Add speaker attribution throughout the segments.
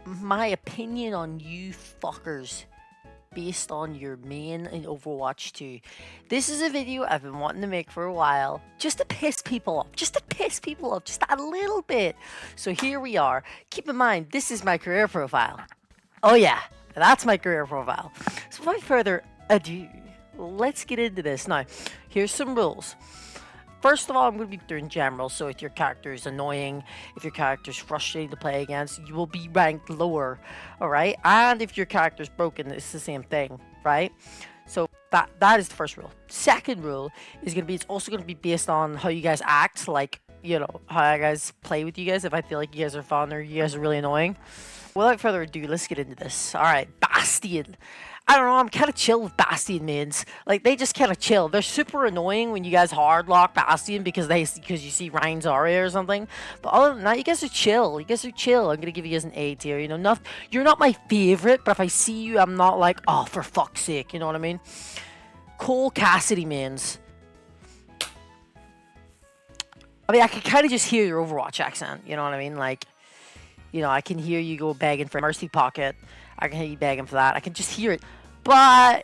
Speaker 1: my opinion on you fuckers based on your main in Overwatch 2. This is a video I've been wanting to make for a while, just to piss people off, just a little bit. So here we are. Keep in mind, this is my career profile. Oh yeah, that's my career profile. So without further ado, let's get into this. Now, here's some rules. First of all, I'm going to be doing general, so if your character is annoying, if your character is frustrating to play against, you will be ranked lower, alright? And if your character is broken, it's the same thing, right? So that is the first rule. Second rule is going to be, it's also going to be based on how you guys act, like, you know, how I guys play with you guys, if I feel like you guys are fun or you guys are really annoying. Without further ado, let's get into this. Alright, Bastion. I don't know, I'm kind of chill with Bastion mains. Like, they just kind of chill. They're super annoying when you guys hard lock Bastion because you see Ryan's Aria or something. But other than that, you guys are chill. You guys are chill. I'm gonna give you guys an A tier. You know, you're not my favorite, but if I see you, I'm not like, oh, for fuck's sake. You know what I mean? Cole Cassidy mains. I mean, I can kind of just hear your Overwatch accent. You know what I mean? Like, you know, I can hear you go begging for Mercy Pocket. I can hear you begging for that. I can just hear it. But,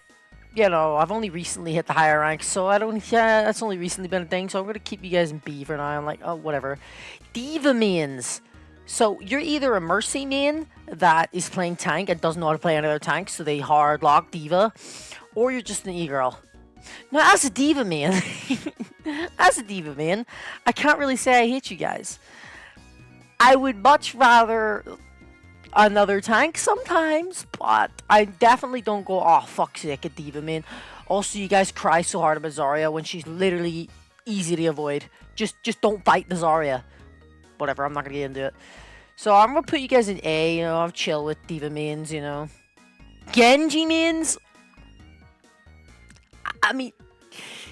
Speaker 1: you know, I've only recently hit the higher rank, so that's only recently been a thing, so I'm going to keep you guys in B for now. I'm like, oh, whatever. Diva mains. So, you're either a Mercy main that is playing tank and doesn't know how to play any other tank, so they hard lock Diva, or you're just an E-girl. Now, as a Diva main, I can't really say I hate you guys. I would much rather another tank sometimes, but I definitely don't go, oh, fuck's sake, a Diva main. Also, you guys cry so hard about Zarya when she's literally easy to avoid. Just don't fight the Zarya. Whatever, I'm not gonna get into it. So I'm gonna put you guys in A, you know, I'm chill with Diva mains, you know. Genji mains? I mean,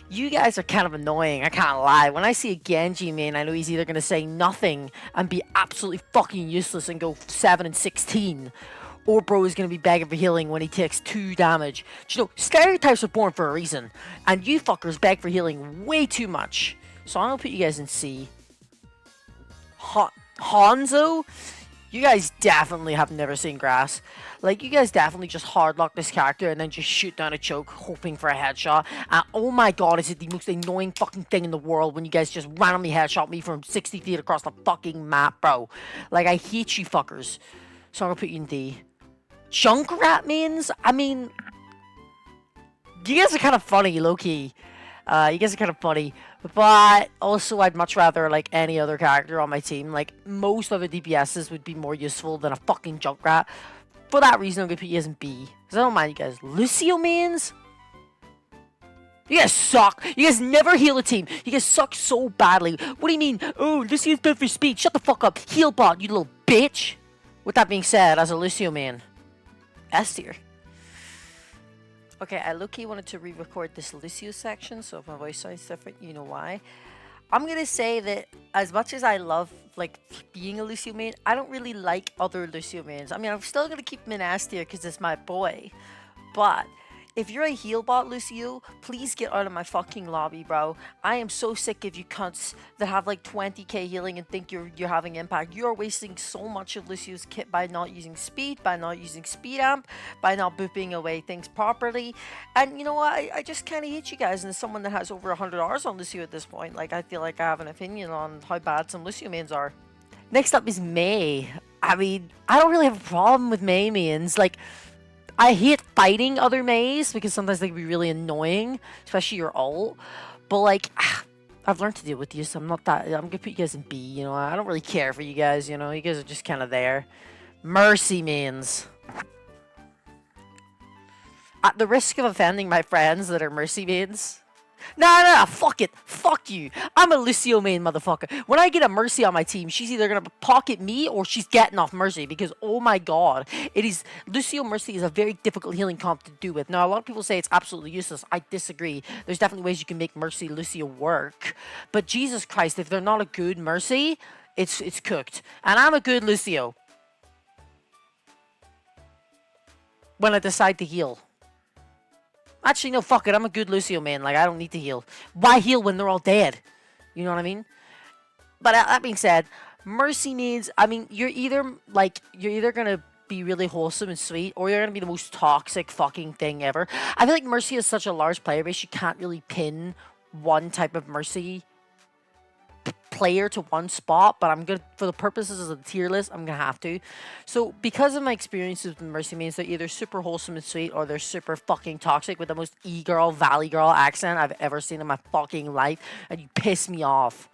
Speaker 1: you guys are kind of annoying, I can't lie. When I see a Genji main, I know he's either going to say nothing and be absolutely fucking useless and go 7 and 16, or bro is going to be begging for healing when he takes 2 damage. Do you know, stereotypes are born for a reason, and you fuckers beg for healing way too much. So I'm going to put you guys in C. Hanzo? You guys definitely have never seen grass. Like, you guys definitely just hardlock this character and then just shoot down a choke hoping for a headshot. And oh my god, is it the most annoying fucking thing in the world when you guys just randomly headshot me from 60 feet across the fucking map, bro. Like, I hate you fuckers. So I'm gonna put you in D. Junkrat mains? I mean, you guys are kind of funny, low-key. You guys are kind of funny. But also, I'd much rather, like, any other character on my team. Like, most other DPSs would be more useful than a fucking Junkrat. For that reason, I'm going to put you guys in B. Because I don't mind you guys. Lucio mains? You guys suck. You guys never heal a team. You guys suck so badly. What do you mean? Oh, Lucio's built for speed. Shut the fuck up. Heal bot, you little bitch. With that being said, as a Lucio main, S tier. Okay, I low-key wanted to re-record this Lucio section, so if my voice sounds different, you know why. I'm gonna say that as much as I love, like, being a Lucio main, I don't really like other Lucio mains. I mean, I'm still gonna keep him in S tier because it's my boy, but if you're a heal bot Lucio, please get out of my fucking lobby, bro. I am so sick of you cunts that have like 20k healing and think you're having impact. You are wasting so much of Lucio's kit by not using speed, by not using speed amp, by not booping away things properly. And you know what? I just kind of hate you guys. And as someone that has over 100 hours on Lucio at this point, like, I feel like I have an opinion on how bad some Lucio mains are. Next up is Mei. I mean, I don't really have a problem with Mei mains. Like, I hate fighting other Meis because sometimes they can be really annoying, especially your ult. But like, I've learned to deal with you, so I'm not that. I'm gonna put you guys in B. You know, I don't really care for you guys. You know, you guys are just kind of there. Mercy mains. At the risk of offending my friends that are Mercy mains. Nah, fuck it. Fuck you. I'm a Lucio main, motherfucker. When I get a Mercy on my team, she's either gonna pocket me or she's getting off Mercy because, oh my god, Lucio Mercy is a very difficult healing comp to do with. Now, a lot of people say it's absolutely useless. I disagree. There's definitely ways you can make Mercy Lucio work. But Jesus Christ, if they're not a good Mercy, it's cooked. And I'm a good Lucio. When I decide to heal. Actually, no, fuck it. I'm a good Lucio main. Like, I don't need to heal. Why heal when they're all dead? You know what I mean? But that being said, Mercy needs... I mean, you're either gonna be really wholesome and sweet, or you're gonna be the most toxic fucking thing ever. I feel like Mercy has such a large player base, you can't really pin one type of Mercy player to one spot, but I'm gonna, for the purposes of the tier list, I'm gonna have to. So because of my experiences with Mercy mains, they're either super wholesome and sweet, or they're super fucking toxic with the most e-girl, valley girl accent I've ever seen in my fucking life, and you piss me off.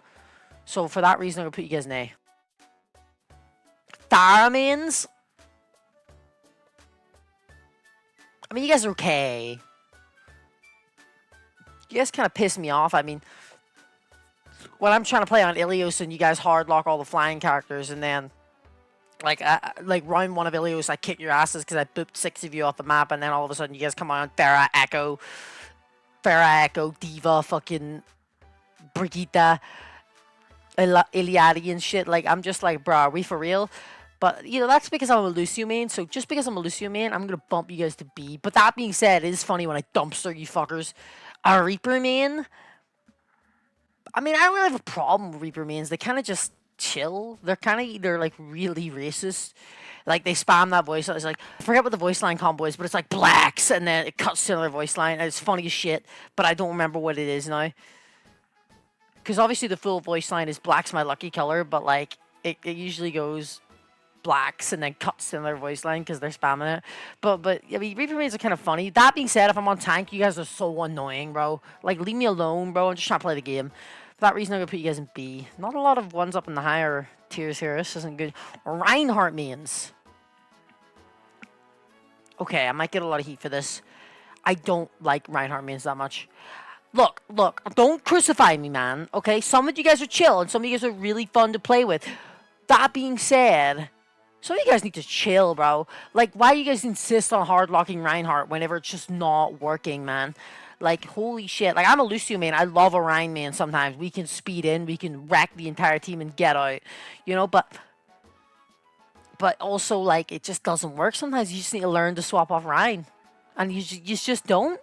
Speaker 1: So for that reason, I'm gonna put you guys in A. Pharah mains, I mean, you guys are okay. You guys kind of piss me off. I mean, when I'm trying to play on Ilios and you guys hard lock all the flying characters, and then like round 1 of Ilios, I kick your asses because I booped 6 of you off the map, and then all of a sudden you guys come on Pharah, Echo, Diva, fucking Brigitte, Iliadi and shit. Like, I'm just like, bro, are we for real? But, you know, that's because I'm a Lucio main, so just because I'm a Lucio main, I'm gonna bump you guys to B. But that being said, it is funny when I dumpster you fuckers. A Reaper main, I mean, I don't really have a problem with Reaper mains. They kind of just chill. They're kind of either, like, really racist. Like, they spam that voice. It's like, I forget what the voice line combo is, but it's like blacks, and then it cuts to another voice line, and it's funny as shit, but I don't remember what it is now. Because obviously the full voice line is black's my lucky color, but, like, it usually goes blacks and then cuts to another voice line because they're spamming it. But I mean, Reaper mains are kind of funny. That being said, if I'm on tank, you guys are so annoying, bro. Like, leave me alone, bro. I'm just trying to play the game. For that reason, I'm gonna put you guys in B. Not a lot of ones up in the higher tiers here. This isn't good. Reinhardt mains. Okay, I might get a lot of heat for this. I don't like Reinhardt mains that much. Look, don't crucify me, man. Okay, some of you guys are chill, and some of you guys are really fun to play with. That being said, some of you guys need to chill, bro. Like, why do you guys insist on hard locking Reinhardt whenever it's just not working, man? Like, holy shit. Like, I'm a Lucio main. I love a Rein main sometimes. We can speed in. We can wreck the entire team and get out. You know, but also, like, it just doesn't work. Sometimes you just need to learn to swap off Rein. And you just don't.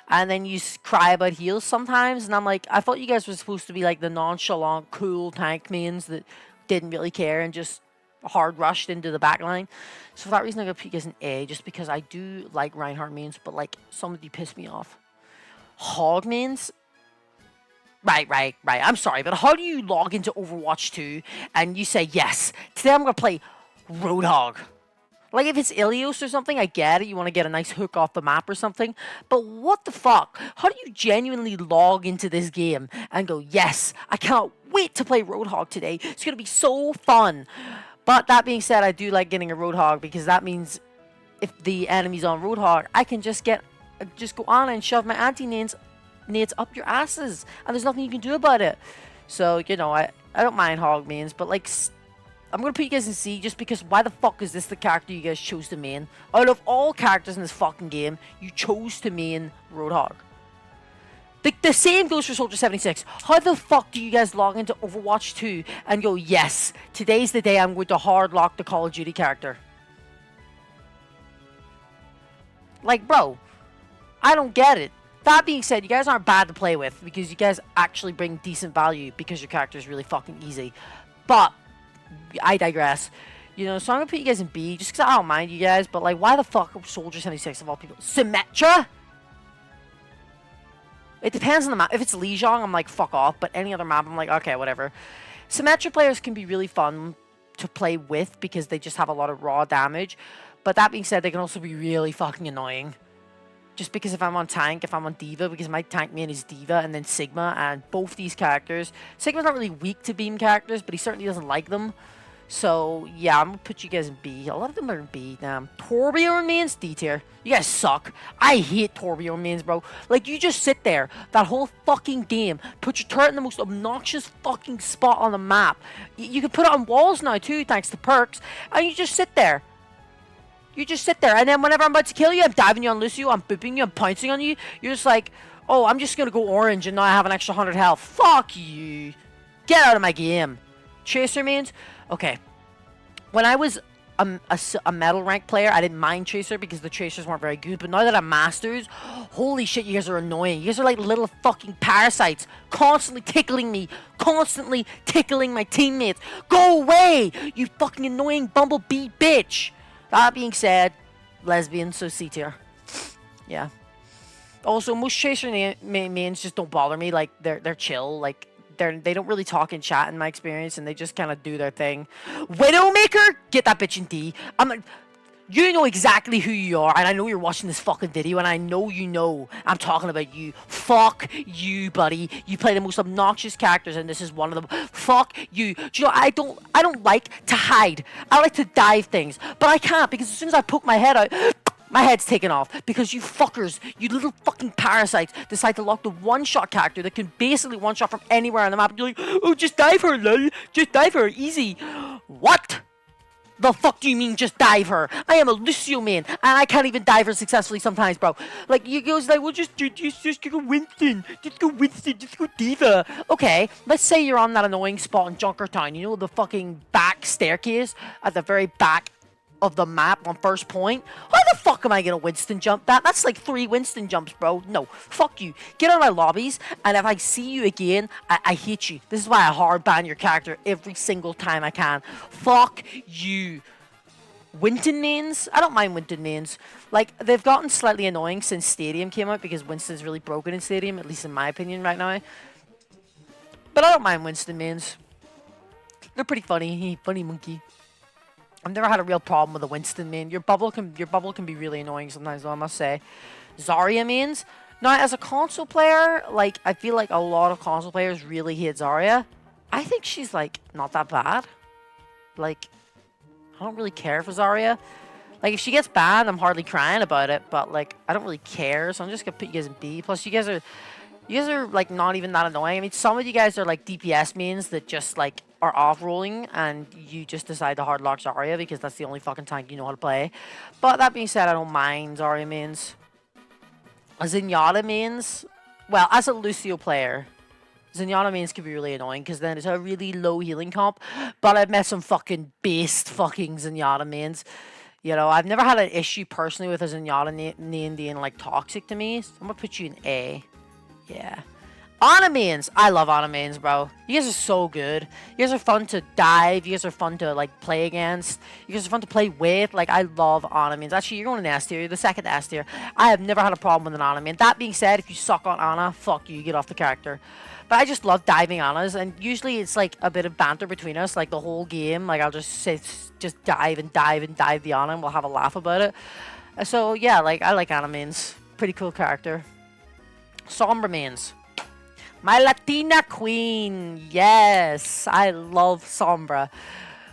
Speaker 1: And then you cry about heals sometimes. And I'm like, I thought you guys were supposed to be, like, the nonchalant, cool tank mains that didn't really care and just hard rushed into the backline. So for that reason, I'm going to put you guys in A, just because I do like Reinhardt mains, but, like, some of you piss me off. Hog mains? Right. I'm sorry, but how do you log into Overwatch 2 and you say, yes, today I'm going to play Roadhog? Like, if it's Ilios or something, I get it. You want to get a nice hook off the map or something. But what the fuck? How do you genuinely log into this game and go, yes, I cannot wait to play Roadhog today. It's going to be so fun. But that being said, I do like getting a Roadhog, because that means if the enemy's on Roadhog, I can just go on and shove my anti-nades up your asses. And there's nothing you can do about it. So, you know, I don't mind hog mains, but, like, I'm going to put you guys in C just because why the fuck is this the character you guys chose to main? Out of all characters in this fucking game, you chose to main Roadhog. The same goes for Soldier 76. How the fuck do you guys log into Overwatch 2 and go, yes, today's the day I'm going to hard lock the Call of Duty character? Like, bro, I don't get it. That being said, you guys aren't bad to play with because you guys actually bring decent value because your character is really fucking easy. But I digress. You know, so I'm going to put you guys in B just because I don't mind you guys. But, like, why the fuck Soldier 76 of all people? Symmetra? It depends on the map. If it's Lijiang, I'm like, fuck off. But any other map, I'm like, okay, whatever. Symmetra players can be really fun to play with because they just have a lot of raw damage. But that being said, they can also be really fucking annoying. Just because if I'm on tank, if I'm on Diva, because my tank main is Diva and then Sigma, and both these characters, Sigma's not really weak to beam characters, but he certainly doesn't like them. So, yeah, I'm going to put you guys in B. A lot of them are in B. Torbjorn mains, D tier. You guys suck. I hate Torbjorn mains, bro. Like, you just sit there that whole fucking game, put your turret in the most obnoxious fucking spot on the map. You can put it on walls now, too, thanks to perks, and you just sit there. You just sit there, and then whenever I'm about to kill you, I'm diving you on Lucio, I'm booping you, I'm pouncing on you. You're just like, oh, I'm just going to go orange, and now I have an extra 100 health. Fuck you. Get out of my game. Tracer mains? Okay. When I was a metal rank player, I didn't mind Tracer because the Tracers weren't very good. But now that I'm Masters, holy shit, you guys are annoying. You guys are like little fucking parasites. Constantly tickling me. Constantly tickling my teammates. Go away, you fucking annoying bumblebee bitch. That being said, lesbian, so C tier. Yeah. Also, most chaser mains just don't bother me. Like they're chill. Like they don't really talk in chat in my experience, and they just kind of do their thing. Widowmaker, get that bitch in D. You know exactly who you are, and I know you're watching this fucking video, and I know you know I'm talking about you. Fuck you, buddy. You play the most obnoxious characters, and this is one of them. Fuck you. Do you know, I don't like to hide. I like to dive things, but I can't because as soon as I poke my head out, my head's taken off because you fuckers, you little fucking parasites, decide to lock the one-shot character that can basically one-shot from anywhere on the map. And you're like, oh, just dive her, lol. Just dive her, easy. What? The fuck do you mean just dive her? I am a Lucio main, and I can't even dive her successfully sometimes, bro. Like, you guys like, well, just go Winston. Just go Winston. Just go Diva. Okay, let's say you're on that annoying spot in Junkertown. You know, the fucking back staircase at the very back of the map on first point. How the fuck am I gonna Winston jump that? That's like 3 Winston jumps, bro. No, fuck you. Get out of my lobbies, and if I see you again, I hate you. This is why I hard ban your character every single time I can. Fuck you. Winston mains? I don't mind Winston mains. Like, they've gotten slightly annoying since Stadium came out because Winston's really broken in Stadium, at least in my opinion right now. But I don't mind Winston mains. They're pretty funny. Funny monkey. I've never had a real problem with a Winston main. Your bubble can be really annoying sometimes, though, I must say. Zarya mains. Now, as a console player, like, I feel like a lot of console players really hate Zarya. I think she's, like, not that bad. Like, I don't really care for Zarya. Like, if she gets banned, I'm hardly crying about it, but, like, I don't really care, so I'm just gonna put you guys in B. Plus, you guys are, like, not even that annoying. I mean, some of you guys are, like, DPS mains that just, like, are off-rolling, and you just decide to hardlock Zarya because that's the only fucking tank you know how to play. But that being said, I don't mind Zarya mains. Zenyatta mains, well, as a Lucio player, Zenyatta mains can be really annoying because then it's a really low healing comp. But I've met some fucking based fucking Zenyatta mains. You know, I've never had an issue personally with a Zenyatta main being, like, toxic to me. So I'm gonna put you in A. Yeah. Ana mains. I love Ana mains, bro. You guys are so good. You guys are fun to dive. You guys are fun to, like, play against. You guys are fun to play with. Like, I love Ana mains. Actually, you're going in S tier. You're the second S tier. I have never had a problem with an Ana main. That being said, if you suck on Ana, fuck you. Get off the character. But I just love diving Anas, and usually it's, like, a bit of banter between us, like, the whole game. Like, I'll just say, just dive and dive and dive the Ana, and we'll have a laugh about it. So, yeah, like, I like Ana mains. Pretty cool character. Sombra mains. My Latina queen. Yes, I love Sombra.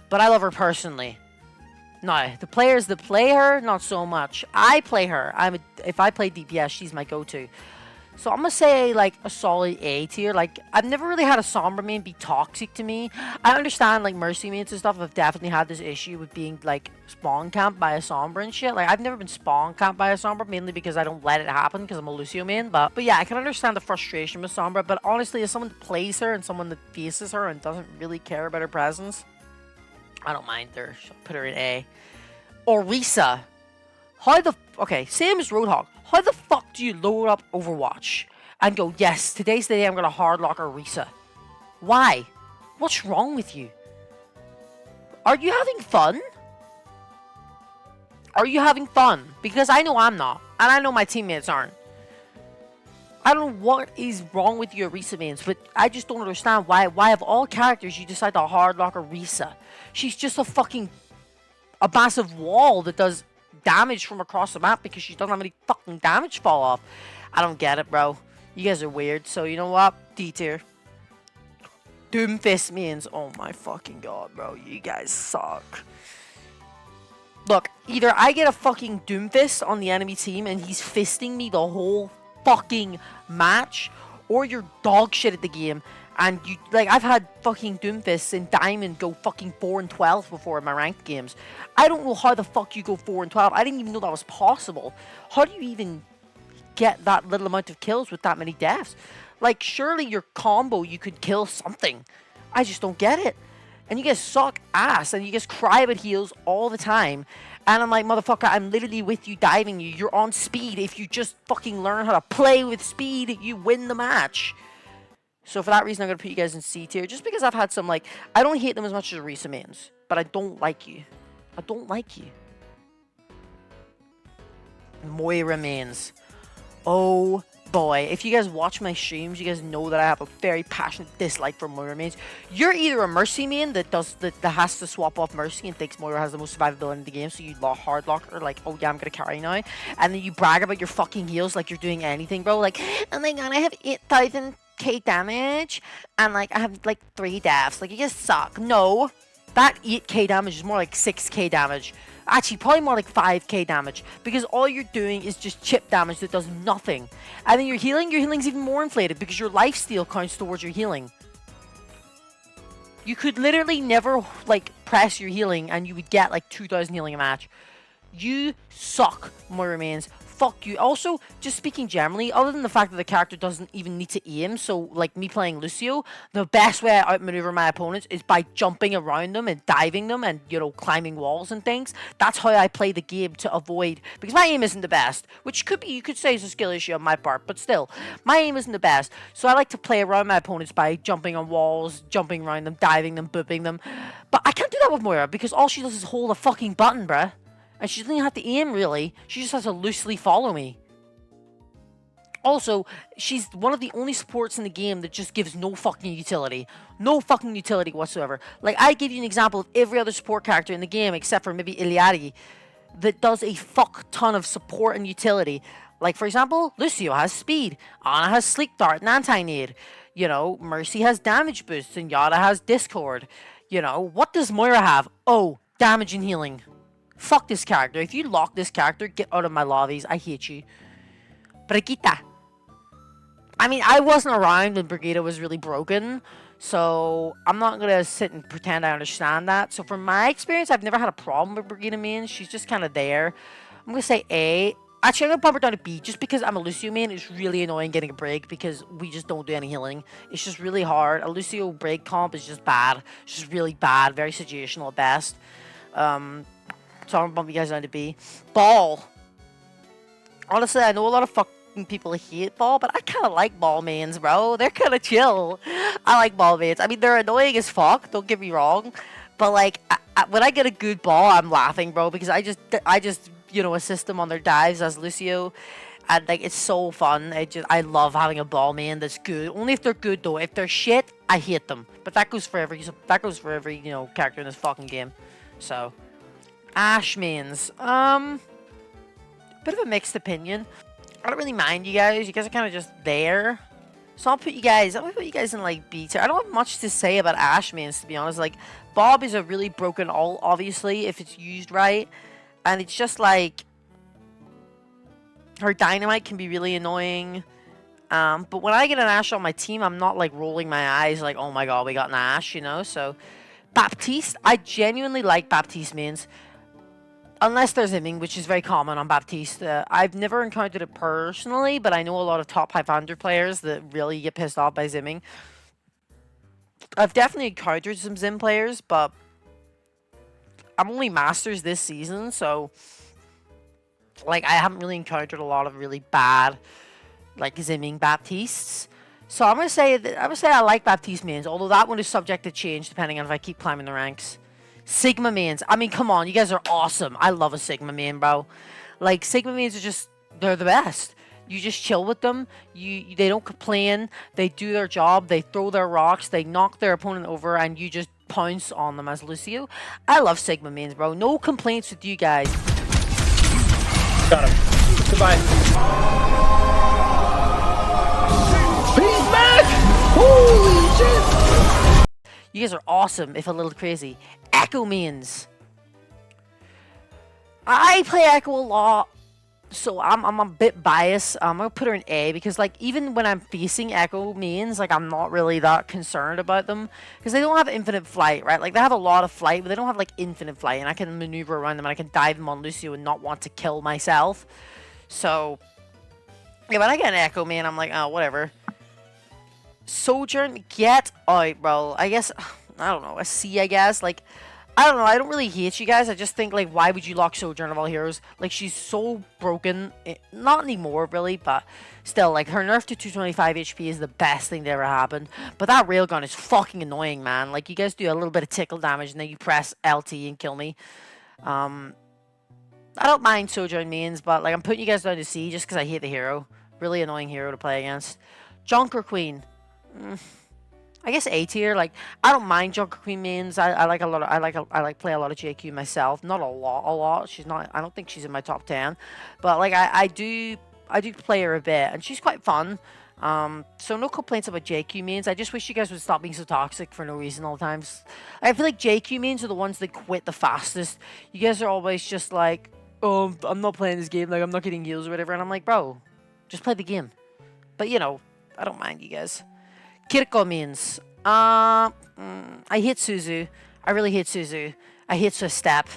Speaker 1: But I love her personally. No, the players that play her, not so much. I play her. If I play DPS, she's my go-to. So I'm going to say, like, a solid A tier. Like, I've never really had a Sombra main be toxic to me. I understand, like, Mercy mains and stuff. I've definitely had this issue with being, like, spawn camped by a Sombra and shit. Like, I've never been spawn camped by a Sombra, mainly because I don't let it happen because I'm a Lucio main. But yeah, I can understand the frustration with Sombra. But honestly, as someone that plays her and someone that faces her and doesn't really care about her presence, I don't mind her. I'll put her in A. Orisa. Okay, same as Roadhog. How the fuck do you load up Overwatch and go, yes, today's the day I'm going to hardlock Orisa? Why? What's wrong with you? Are you having fun? Are you having fun? Because I know I'm not. And I know my teammates aren't. I don't know what is wrong with your Orisa mains, but I just don't understand why of all characters you decide to hardlock Orisa. She's just a massive wall that does damage from across the map because she doesn't have any fucking damage fall off. I don't get it, bro. You guys are weird. So, you know what? D tier. Doomfist mains. Oh my fucking god, bro. You guys suck. Look, either I get a fucking Doomfist on the enemy team and he's fisting me the whole fucking match, or you're dog shit at the game. And you, like, I've had fucking Doomfists in Diamond go fucking 4 and 12 before in my ranked games. I don't know how the fuck you go 4 and 12. I didn't even know that was possible. How do you even get that little amount of kills with that many deaths? Like, surely your combo, you could kill something. I just don't get it. And you guys suck ass, and you guys cry about heals all the time. And I'm like, motherfucker, I'm literally with you, diving you. You're on speed. If you just fucking learn how to play with speed, you win the match. So for that reason, I'm going to put you guys in C tier. Just because I've had some, like, I don't hate them as much as Orisa mains. But I don't like you. I don't like you. Moira mains. Oh boy, if you guys watch my streams, you guys know that I have a very passionate dislike for Moira mains. You're either a Mercy main that has to swap off Mercy and thinks Moira has the most survivability in the game, so you hard lock her like, oh yeah, I'm gonna carry now, and then you brag about your fucking heals like you're doing anything, bro. Like, oh my god, I have 8,000k damage, and like I have like 3 deaths. Like, you just suck. No, that 8k damage is more like 6k damage. Actually, probably more like 5k damage, because all you're doing is just chip damage that does nothing. And then your healing's even more inflated because your lifesteal counts towards your healing. You could literally never like press your healing and you would get like 2,000 healing a match. You suck, Moira mains. Fuck you. Also, just speaking generally, other than the fact that the character doesn't even need to aim, so like me playing Lucio, the best way I outmaneuver my opponents is by jumping around them and diving them and, you know, climbing walls and things. That's how I play the game to avoid, because my aim isn't the best, which could be, you could say, is a skill issue on my part, but still, my aim isn't the best. So I like to play around my opponents by jumping on walls, jumping around them, diving them, booping them. But I can't do that with Moira because all she does is hold a fucking button, bruh. And she doesn't even have to aim, really. She just has to loosely follow me. Also, she's one of the only supports in the game that just gives no fucking utility. No fucking utility whatsoever. Like, I give you an example of every other support character in the game, except for maybe Iliadi, that does a fuck ton of support and utility. Like, for example, Lucio has speed. Ana has Sleep Dart and Anti-Nade. You know, Mercy has damage boosts, and Yara has Discord. You know, what does Moira have? Oh, damage and healing. Fuck this character. If you lock this character, get out of my lobbies. I hate you. Brigitte. I mean, I wasn't around when Brigitte was really broken, so I'm not going to sit and pretend I understand that. So from my experience, I've never had a problem with Brigitte main. She's just kind of there. I'm going to say A. Actually, I'm going to bump her down to B, just because I'm a Lucio main. It's really annoying getting a break because we just don't do any healing. It's just really hard. A Lucio break comp is just bad. It's just really bad. Very situational at best. So I'm gonna bump you guys down to B. Ball. Honestly, I know a lot of fucking people hate Ball, but I kind of like Ball mains, bro. They're kind of chill. I like Ball mains. I mean, they're annoying as fuck. Don't get me wrong, but like, when I get a good Ball, I'm laughing, bro, because I just you know, assist them on their dives as Lucio, and like, it's so fun. I love having a Ball main that's good. Only if they're good though. If they're shit, I hate them. But that goes for every you know, character in this fucking game. So. Ashe mains. Bit of a mixed opinion. I don't really mind you guys. You guys are kind of just there. So I'm gonna put you guys in like B tier. I don't have much to say about Ashe mains, to be honest. Like, Bob is a really broken ult, obviously, if it's used right. And it's just like, her dynamite can be really annoying. But when I get an Ashe on my team, I'm not like rolling my eyes like, oh my god, we got an Ashe, you know? So, Baptiste, I genuinely like Baptiste mains. Unless there's Zimming, which is very common on Baptiste. I've never encountered it personally, but I know a lot of top 500 players that really get pissed off by Zimming. I've definitely encountered some Zim players, but I'm only Masters this season, so like, I haven't really encountered a lot of really bad like Zimming Baptistes. So I'm gonna say I like Baptiste mains, although that one is subject to change depending on if I keep climbing the ranks. Sigma mains. I mean, come on, you guys are awesome. I love a Sigma main, bro. Like, Sigma mains are just, they're the best. You just chill with them. They don't complain. They do their job. They throw their rocks. They knock their opponent over, and you just pounce on them as Lucio. I love Sigma mains, bro. No complaints with you guys.
Speaker 2: Got him. Goodbye. He's back! Holy shit!
Speaker 1: You guys are awesome, if a little crazy. Echo mains. I play Echo a lot, so I'm a bit biased. I'm gonna put her in A because, like, even when I'm facing Echo mains, like, I'm not really that concerned about them because they don't have infinite flight, right? Like, they have a lot of flight, but they don't have like infinite flight, and I can maneuver around them and I can dive them on Lucio and not want to kill myself. So yeah, when I get an Echo main, I'm like, oh, whatever. Sojourn, get out, bro. I guess, I don't know, a C, I guess. Like, I don't know, I don't really hate you guys. I just think, like, why would you lock Sojourn of all heroes? Like, she's so broken. Not anymore, really, but still, like, her nerf to 225 HP is the best thing that ever happened. But that railgun is fucking annoying, man. Like, you guys do a little bit of tickle damage, and then you press LT and kill me. I don't mind Sojourn mains, but like I'm putting you guys down to C just because I hate the hero. Really annoying hero to play against. Junker Queen. I guess A tier. Like I don't mind Junker Queen mains. I like a lot of I like play a lot of JQ myself. Not a lot. She's not. I don't think she's in my top 10, but like I do play her a bit, and she's quite fun. So no complaints about JQ mains. I just wish you guys would stop being so toxic for no reason all the times. I feel like JQ mains are the ones that quit the fastest. You guys are always just like, oh, I'm not playing this game. Like I'm not getting heals or whatever. And I'm like, bro, just play the game. But you know, I don't mind you guys. Kiriko mains. I hate Suzu. I really hate Suzu. I hate Swift Step.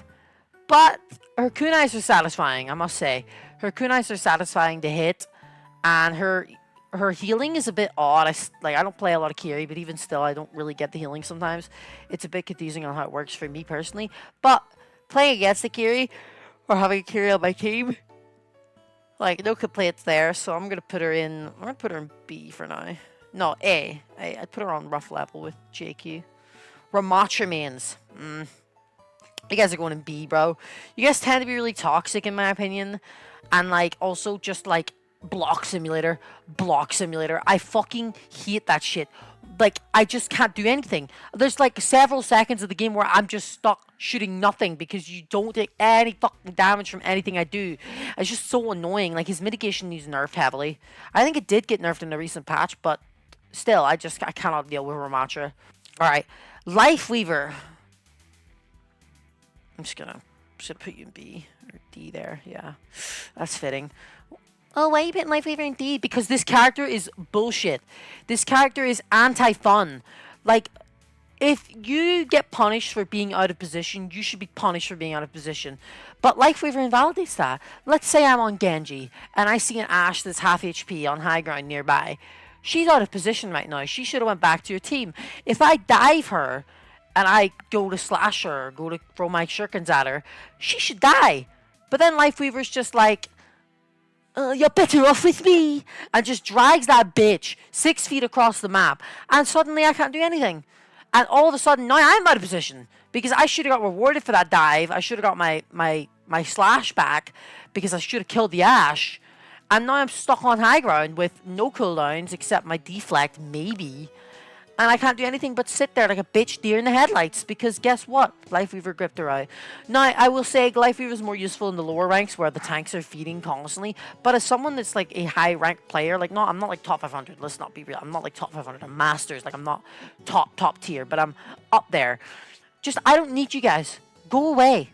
Speaker 1: But her kunais are satisfying, I must say. Her kunais are satisfying to hit, and her healing is a bit odd. I don't play a lot of Kiri, but even still, I don't really get the healing sometimes. It's a bit confusing on how it works for me personally. But playing against the Kiri, or having a Kiri on my team, like, no complaints there. So I'm gonna put her in B for now. No, A. I put her on rough level with JQ. Ramatra mains. You guys are going in B, bro. You guys tend to be really toxic, in my opinion. And, like, also just, like, block simulator. I fucking hate that shit. Like, I just can't do anything. There's, like, several seconds of the game where I'm just stuck shooting nothing because you don't take any fucking damage from anything I do. It's just so annoying. Like, his mitigation needs nerfed heavily. I think it did get nerfed in a recent patch, but still, I cannot deal with Ramatra. Alright, Life Weaver. I'm just gonna put you in B or D there. Yeah, that's fitting. Oh, why are you putting Life Weaver in D? Because this character is bullshit. This character is anti-fun. Like, if you get punished for being out of position, you should be punished for being out of position. But Life Weaver invalidates that. Let's say I'm on Genji, and I see an Ashe that's half HP on high ground nearby. She's out of position right now. She should have went back to your team. If I dive her, and I go to slash her, or go to throw my shurikens at her, she should die. But then Life Weaver's just like, you're better off with me, and just drags that bitch 6 feet across the map, and suddenly I can't do anything. And all of a sudden, now I'm out of position, because I should have got rewarded for that dive. I should have got my slash back, because I should have killed the Ashe. And now I'm stuck on high ground with no cooldowns, except my deflect, maybe. And I can't do anything but sit there like a bitch deer in the headlights, because guess what? Life Weaver gripped her out. Now, I will say Life Weaver is more useful in the lower ranks where the tanks are feeding constantly, but as someone that's like a high ranked player, like, no, I'm not like top 500, let's not be real. I'm not like top 500, I'm masters, like I'm not top tier, but I'm up there. Just, I don't need you guys. Go away.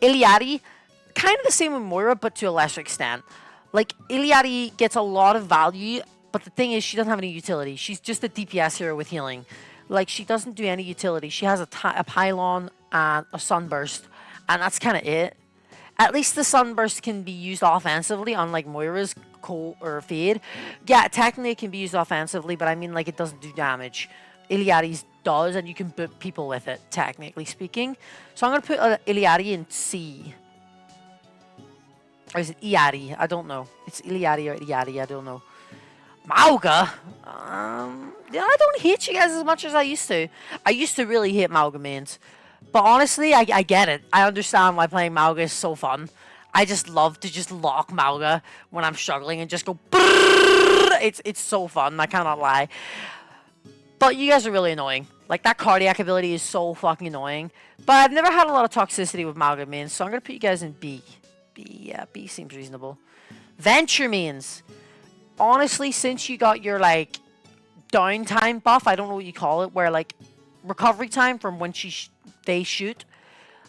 Speaker 1: Iliadi, kind of the same with Moira, but to a lesser extent. Like, Iliadi gets a lot of value, but the thing is, she doesn't have any utility. She's just a DPS hero with healing. Like, she doesn't do any utility. She has a pylon and a sunburst, and that's kind of it. At least the sunburst can be used offensively, unlike Moira's Cold or Fade. Yeah, technically it can be used offensively, but I mean, like, it doesn't do damage. Iliadi's does, and you can boot people with it, technically speaking. So I'm going to put Iliadi in C. Or is it Iadi? I don't know. It's Iliadi or Iadi, I don't know. Mauga? Yeah, I don't hate you guys as much as I used to. I used to really hate Mauga mains. But honestly, I get it. I understand why playing Mauga is so fun. I just love to just lock Mauga when I'm struggling and just go brrrr. It's so fun, I cannot lie. But you guys are really annoying. Like, that cardiac ability is so fucking annoying. But I've never had a lot of toxicity with Mauga mains, so I'm going to put you guys in B. Yeah, B seems reasonable. Venture mains. Honestly, since you got your, like, downtime buff, I don't know what you call it, where, like, recovery time from when they shoot,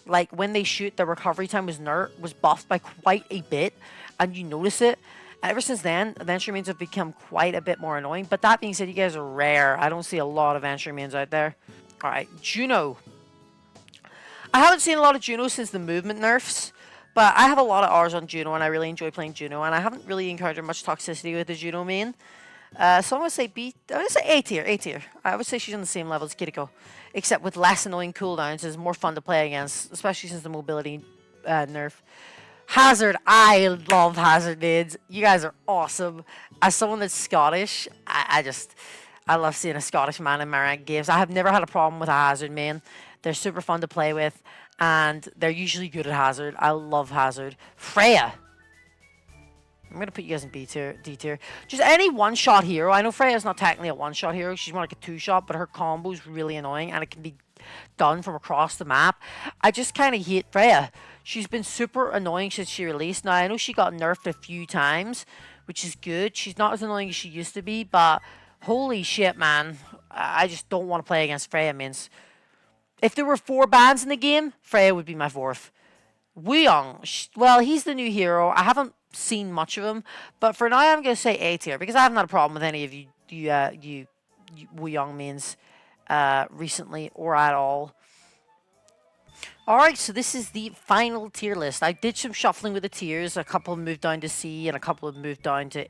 Speaker 1: like, when they shoot, the recovery time was buffed by quite a bit, and you notice it. And ever since then, Venture mains have become quite a bit more annoying. But that being said, you guys are rare. I don't see a lot of Venture mains out there. Alright, Juno. I haven't seen a lot of Juno since the movement nerfs. But I have a lot of hours on Juno, and I really enjoy playing Juno, and I haven't really encountered much toxicity with the Juno main. So I'm going to say B. I'm going to say A tier. I would say she's on the same level as Kiriko, except with less annoying cooldowns. It's more fun to play against, especially since the mobility nerf. Hazard. I love Hazard mains. You guys are awesome. As someone that's Scottish, I love seeing a Scottish man in my ranked games. I have never had a problem with a Hazard main. They're super fun to play with, and they're usually good at Hazard. I love Hazard. Freya. I'm gonna put you guys in B tier, D tier. Just any one-shot hero. I know Freya's not technically a one-shot hero. She's more like a two-shot, but her combo is really annoying, and it can be done from across the map. I just kind of hate Freya. She's been super annoying since she released. Now, I know she got nerfed a few times, which is good. She's not as annoying as she used to be, but holy shit, man. I just don't want to play against Freya mains. If there were 4 bans in the game, Freya would be my 4th. Wuyong, well, he's the new hero. I haven't seen much of him, but for now I'm going to say A tier because I haven't had a problem with any of you Wuyong mains recently or at all. Alright, so this is the final tier list. I did some shuffling with the tiers. A couple moved down to C and a couple have moved down to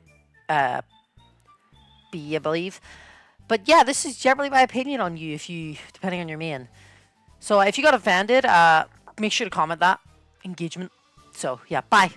Speaker 1: B, I believe. But yeah, this is generally my opinion on you, depending on your main. So if you got offended, make sure to comment that. Engagement. So yeah, bye.